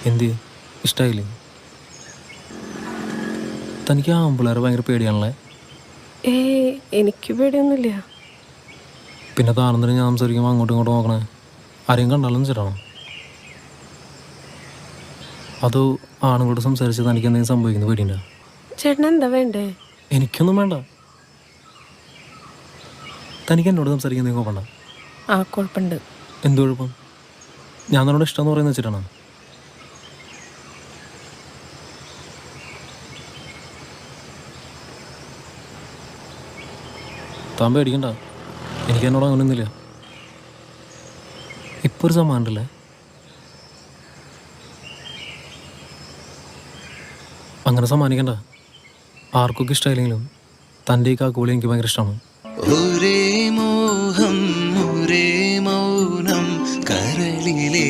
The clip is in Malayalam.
എന്ത് ഇഷ്ടമായില്ലേ? തനിക്ക് ആമ്പിള്ളേരെ ഭയങ്കര പേടിയാണല്ലേ? എനിക്ക് പേടിയൊന്നുമില്ല. പിന്നെ താനെന്തിനും ഞാൻ സംസാരിക്കുമ്പോൾ അങ്ങോട്ടും ഇങ്ങോട്ടും നോക്കണേ? ആരെയും കണ്ടാലും ചേട്ടാണോ? അതോ ആണുങ്ങളോട് സംസാരിച്ച് തനിക്ക് എന്തെങ്കിലും സംഭവിക്കുന്ന പേടിയുണ്ടോ? ചേട്ടൻ എന്താ വേണ്ടേ? എനിക്കൊന്നും വേണ്ട. തനിക്ക് എന്നോട് സംസാരിക്കുന്ന കുഴപ്പമുണ്ടോ? കുഴപ്പമുണ്ട്. എന്ത് കുഴപ്പം? ഞാൻ തന്നോട് ഇഷ്ടം എന്ന് പറയുന്നത് വെച്ചിട്ടാണോ? താൻ പേടിക്കണ്ട, എനിക്ക് എന്നോട് അങ്ങനെയൊന്നുമില്ല. ഇപ്പോൾ ഒരു സമാനം ഉണ്ടല്ലേ? അങ്ങനെ സമ്മാനിക്കണ്ട. ആർക്കൊക്കെ ഇഷ്ടമായില്ലെങ്കിലും തൻ്റെ ഈ കാക്കുകളി എനിക്ക് ഭയങ്കര ഇഷ്ടമാണ്. ഒരേ മോഹം ഒരേ മൗനം കരളിലേ